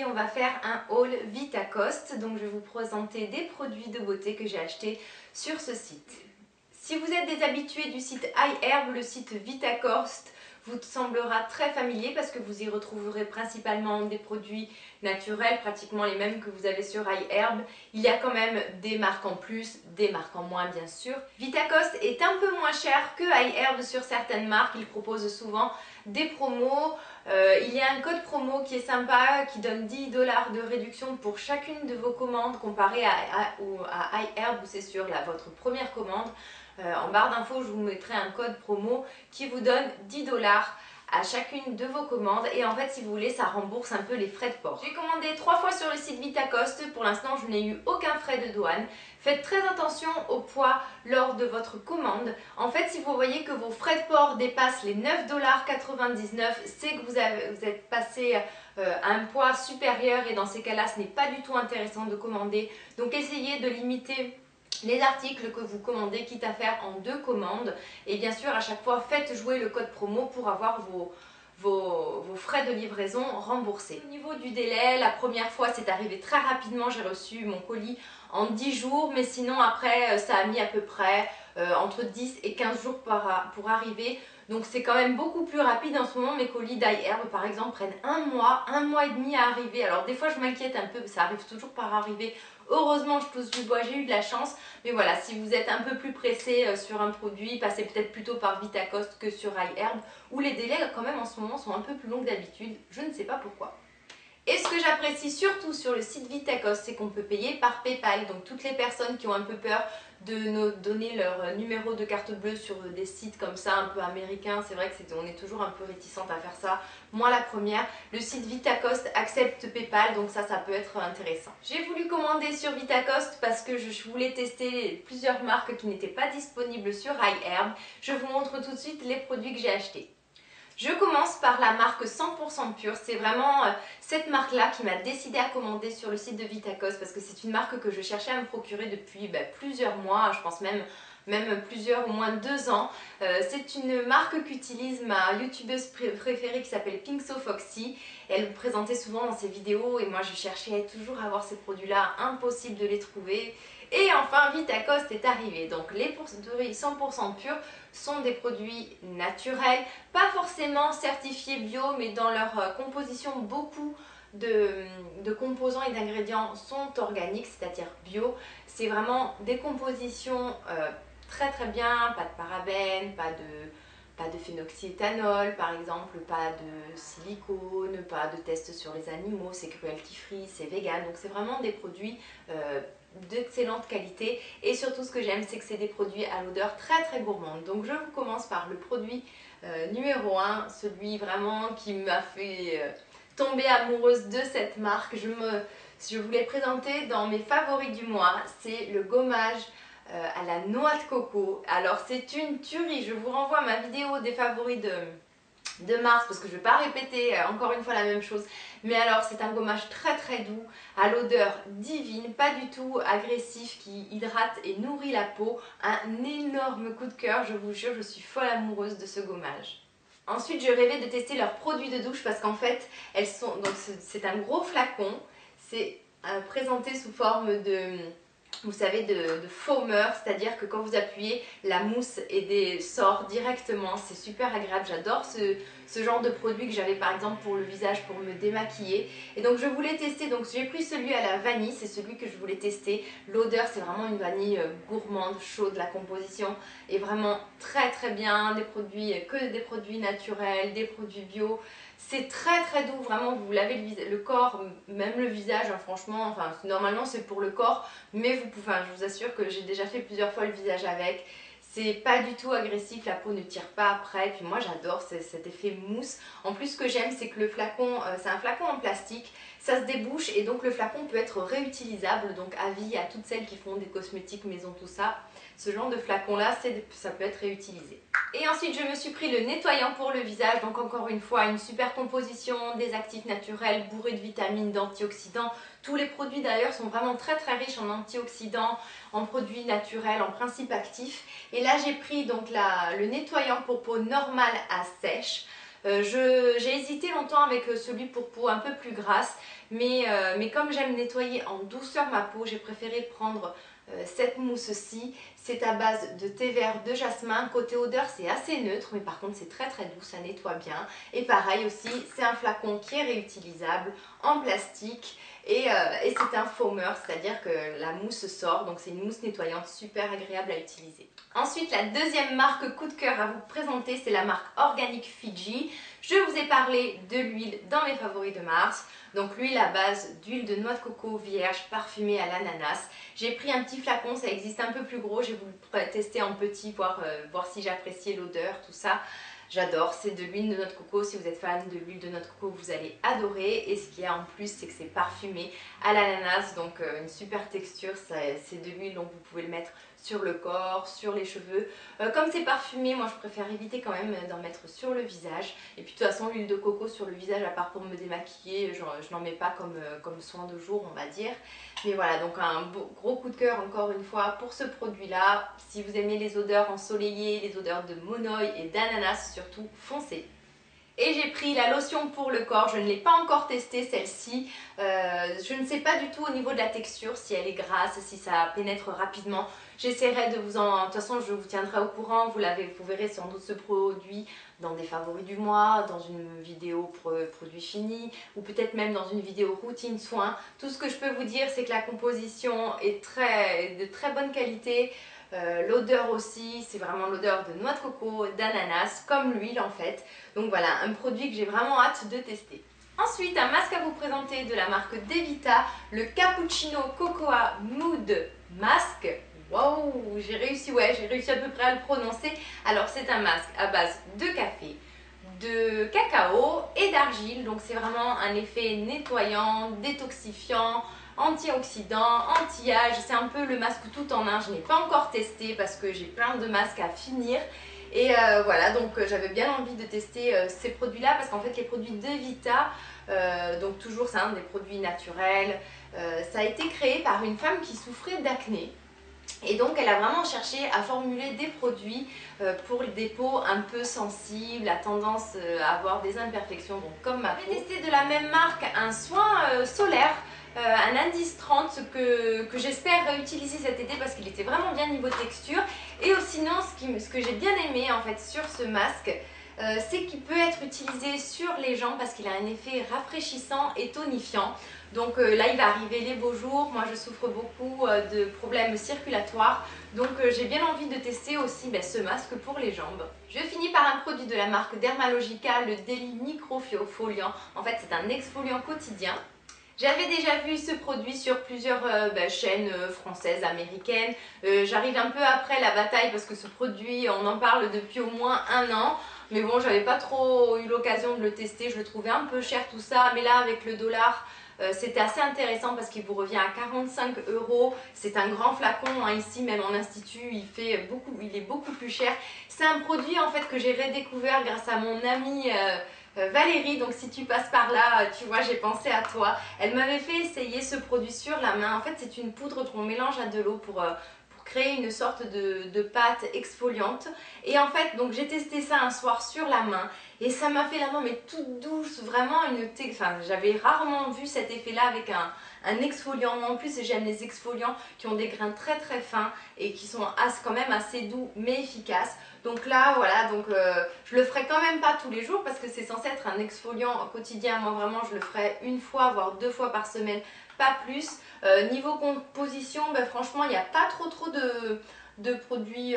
on va faire un haul Vitacoste. Donc je vais vous présenter des produits de beauté que j'ai achetés sur ce site. Si vous êtes des habitués du site iHerb, le site Vitacoste vous semblera très familier parce que vous y retrouverez principalement des produits naturels, pratiquement les mêmes que vous avez sur iHerb. Il y a quand même des marques en plus, des marques en moins bien sûr. Vitacoste est un peu moins cher que iHerb sur certaines marques, il propose souvent des promos. Il y a un code promo qui est sympa, qui donne 10 $ de réduction pour chacune de vos commandes comparé à iHerb où c'est sur votre première commande. En barre d'infos, je vous mettrai un code promo qui vous donne 10 $ à chacune de vos commandes. Et en fait, si vous voulez, ça rembourse un peu les frais de port. J'ai commandé 3 fois sur le site Vitacoste. Pour l'instant, je n'ai eu aucun frais de douane. Faites très attention au poids lors de votre commande. En fait, si vous voyez que vos frais de port dépassent les 9,99 $, c'est que vous êtes passé à un poids supérieur et dans ces cas-là, ce n'est pas du tout intéressant de commander. Donc, essayez de limiter les articles que vous commandez, quitte à faire en 2 commandes. Et bien sûr, à chaque fois, faites jouer le code promo pour avoir vos frais de livraison remboursés. Au niveau du délai, la première fois, c'est arrivé très rapidement. J'ai reçu mon colis en 10 jours, mais sinon, après, ça a mis à peu près entre 10 et 15 jours pour arriver. Donc c'est quand même beaucoup plus rapide en ce moment. Mes colis d'iHerb par exemple prennent un mois et demi à arriver. Alors des fois je m'inquiète un peu, ça arrive toujours par arriver. Heureusement je touche du bois, j'ai eu de la chance. Mais voilà, si vous êtes un peu plus pressé sur un produit, passez peut-être plutôt par Vitacoste que sur iHerb, où les délais quand même en ce moment sont un peu plus longs que d'habitude. Je ne sais pas pourquoi. Et ce que j'apprécie surtout sur le site Vitacoste, c'est qu'on peut payer par PayPal. Donc toutes les personnes qui ont un peu peur de nous donner leur numéro de carte bleue sur des sites comme ça, un peu américains, c'est vrai qu'on est toujours un peu réticente à faire ça. Moi la première, le site Vitacoste accepte PayPal, donc ça peut être intéressant. J'ai voulu commander sur Vitacoste parce que je voulais tester plusieurs marques qui n'étaient pas disponibles sur iHerb. Je vous montre tout de suite les produits que j'ai achetés. Je commence par la marque 100% Pure. C'est vraiment cette marque-là qui m'a décidé à commander sur le site de Vitacoste parce que c'est une marque que je cherchais à me procurer depuis plusieurs mois, je pense même plusieurs, au moins 2 ans. C'est une marque qu'utilise ma youtubeuse préférée qui s'appelle Pinkso Foxy. Elle me présentait souvent dans ses vidéos et moi je cherchais toujours à avoir ces produits-là, impossible de les trouver. Et enfin Vitacoste est arrivé. Donc les produits 100% Pure sont des produits naturels, pas forcément certifiés bio, mais dans leur composition beaucoup de composants et d'ingrédients sont organiques, c'est-à-dire bio. C'est vraiment des compositions très bien, pas de parabènes, pas de phénoxyéthanol par exemple, pas de silicone, pas de tests sur les animaux, c'est cruelty free, c'est vegan, donc c'est vraiment des produits d'excellente qualité et surtout ce que j'aime c'est que c'est des produits à l'odeur très gourmande. Donc je vous commence par le produit numéro 1, celui vraiment qui m'a fait tomber amoureuse de cette marque. Je vous l'ai présenté dans mes favoris du mois, c'est le gommage à la noix de coco. Alors c'est une tuerie, je vous renvoie à ma vidéo des favoris de mars parce que je ne vais pas répéter encore une fois la même chose, mais alors c'est un gommage très doux, à l'odeur divine, pas du tout agressif, qui hydrate et nourrit la peau. Un énorme coup de cœur, je vous jure, je suis folle amoureuse de ce gommage. Ensuite je rêvais de tester leurs produits de douche parce qu'en fait c'est un gros flacon, c'est présenté sous forme de, vous savez, de foamer, c'est-à-dire que quand vous appuyez, la mousse sort directement, c'est super agréable. J'adore ce genre de produit que j'avais par exemple pour le visage pour me démaquiller. Et donc je voulais tester, donc j'ai pris celui à la vanille, c'est celui que je voulais tester. L'odeur c'est vraiment une vanille gourmande, chaude, la composition est vraiment très bien, que des produits naturels, des produits bio. C'est très doux, vraiment, vous lavez le corps, même le visage, hein, franchement, enfin normalement c'est pour le corps, mais je vous assure que j'ai déjà fait plusieurs fois le visage avec. C'est pas du tout agressif, la peau ne tire pas après, puis moi j'adore cet effet mousse. En plus ce que j'aime c'est que le flacon, c'est un flacon en plastique, ça se débouche et donc le flacon peut être réutilisable, donc avis à toutes celles qui font des cosmétiques maison, tout ça. Ce genre de flacon là, ça peut être réutilisé. Et ensuite je me suis pris le nettoyant pour le visage, donc encore une fois une super composition, des actifs naturels bourrés de vitamines, d'antioxydants. Tous les produits d'ailleurs sont vraiment très riches en antioxydants, en produits naturels, en principes actifs. Et là j'ai pris donc le nettoyant pour peau normale à sèche. J'ai hésité longtemps avec celui pour peau un peu plus grasse, mais comme j'aime nettoyer en douceur ma peau, j'ai préféré prendre cette mousse-ci. C'est à base de thé vert de jasmin. Côté odeur, c'est assez neutre, mais par contre c'est très doux, ça nettoie bien. Et pareil aussi, c'est un flacon qui est réutilisable en plastique. Et c'est un foamer, c'est-à-dire que la mousse sort, donc c'est une mousse nettoyante super agréable à utiliser. Ensuite, la deuxième marque coup de cœur à vous présenter, c'est la marque Organic Fiji. Je vous ai parlé de l'huile dans mes favoris de mars. Donc l'huile à base d'huile de noix de coco vierge parfumée à l'ananas. J'ai pris un petit flacon, ça existe un peu plus gros, je vais vous le tester en petit, voir si j'appréciais l'odeur, tout ça. J'adore, c'est de l'huile de noix de coco. Si vous êtes fan de l'huile de noix de coco, vous allez adorer. Et ce qu'il y a en plus, c'est que c'est parfumé à l'ananas, donc une super texture. C'est de l'huile, donc vous pouvez le mettre sur le corps, sur les cheveux. Comme c'est parfumé, moi je préfère éviter quand même d'en mettre sur le visage. Et puis de toute façon, l'huile de coco sur le visage, à part pour me démaquiller, je n'en mets pas comme soin de jour, on va dire. Mais voilà, donc un gros coup de cœur encore une fois pour ce produit-là. Si vous aimez les odeurs ensoleillées, les odeurs de monoï et d'ananas surtout, foncez. Et j'ai pris la lotion pour le corps, je ne l'ai pas encore testée celle-ci. Je ne sais pas du tout au niveau de la texture, si elle est grasse, si ça pénètre rapidement. J'essaierai de vous en... De toute façon, je vous tiendrai au courant, vous verrez sans doute ce produit dans des favoris du mois, dans une vidéo produit fini, ou peut-être même dans une vidéo routine soin. Tout ce que je peux vous dire, c'est que la composition est de très bonne qualité. L'odeur aussi, c'est vraiment l'odeur de noix de coco, d'ananas, comme l'huile en fait. Donc voilà, un produit que j'ai vraiment hâte de tester. Ensuite, un masque à vous présenter de la marque Devita, le Cappuccino Cocoa Mood Mask. Waouh, j'ai réussi à peu près à le prononcer. Alors c'est un masque à base de café, de cacao et d'argile. Donc c'est vraiment un effet nettoyant, détoxifiant, antioxydant, anti-âge. C'est un peu le masque tout en un. Je n'ai pas encore testé parce que j'ai plein de masques à finir. Et voilà, donc j'avais bien envie de tester ces produits-là parce qu'en fait les produits Devita, donc toujours c'est un des produits naturels, ça a été créé par une femme qui souffrait d'acné. Et donc elle a vraiment cherché à formuler des produits pour des peaux un peu sensibles, à tendance à avoir des imperfections, donc comme ma peau. J'ai testé de la même marque un soin solaire, un indice 30 que j'espère utiliser cet été parce qu'il était vraiment bien niveau texture. Et sinon ce que j'ai bien aimé en fait sur ce masque, c'est qu'il peut être utilisé sur les jambes parce qu'il a un effet rafraîchissant et tonifiant. Donc là il va arriver les beaux jours, moi je souffre beaucoup de problèmes circulatoires, donc j'ai bien envie de tester aussi ce masque pour les jambes. Je finis par un produit de la marque Dermalogica, le Daily Microfoliant. En fait c'est un exfoliant quotidien. J'avais déjà vu ce produit sur plusieurs chaînes françaises, américaines. J'arrive un peu après la bataille parce que ce produit, on en parle depuis au moins 1 an. Mais bon, j'avais pas trop eu l'occasion de le tester, je le trouvais un peu cher tout ça. Mais là, avec le dollar, c'était assez intéressant parce qu'il vous revient à 45 €. C'est un grand flacon, hein, ici même en institut, il est beaucoup plus cher. C'est un produit en fait que j'ai redécouvert grâce à mon amie Valérie, donc si tu passes par là, tu vois, j'ai pensé à toi. Elle m'avait fait essayer ce produit sur la main. En fait, c'est une poudre qu'on mélange à de l'eau pour créer une sorte de pâte exfoliante. Et en fait, donc j'ai testé ça un soir sur la main et ça m'a fait la main mais toute douce, vraiment j'avais rarement vu cet effet-là avec un exfoliant. Moi en plus j'aime les exfoliants qui ont des grains très fins et qui sont quand même assez doux mais efficaces. Donc là voilà, donc je le ferai quand même pas tous les jours parce que c'est censé être un exfoliant quotidien. Moi vraiment je le ferai 1 fois voire 2 fois par semaine, pas plus. Niveau composition, franchement il n'y a pas trop de produits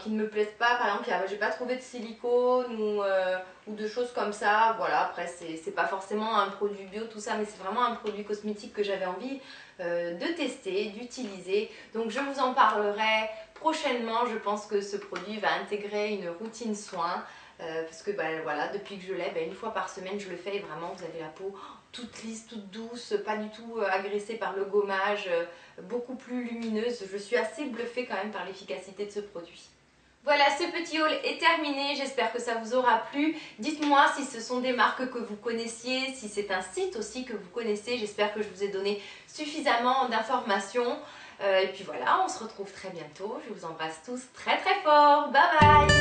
qui ne me plaisent pas. Par exemple j'ai pas trouvé de silicone ou de choses comme ça. Voilà, après c'est pas forcément un produit bio tout ça, mais c'est vraiment un produit cosmétique que j'avais envie de tester, d'utiliser. Donc je vous en parlerai prochainement. Je pense que ce produit va intégrer une routine soin parce que voilà, depuis que je l'ai, 1 fois par semaine je le fais et vraiment vous avez la peau toute lisse, toute douce, pas du tout agressée par le gommage, beaucoup plus lumineuse. Je suis assez bluffée quand même par l'efficacité de ce produit. Voilà, ce petit haul est terminé, j'espère que ça vous aura plu. Dites-moi si ce sont des marques que vous connaissiez, si c'est un site aussi que vous connaissez. J'espère que je vous ai donné suffisamment d'informations. Et puis voilà, on se retrouve très bientôt. Je vous embrasse tous très fort. Bye bye!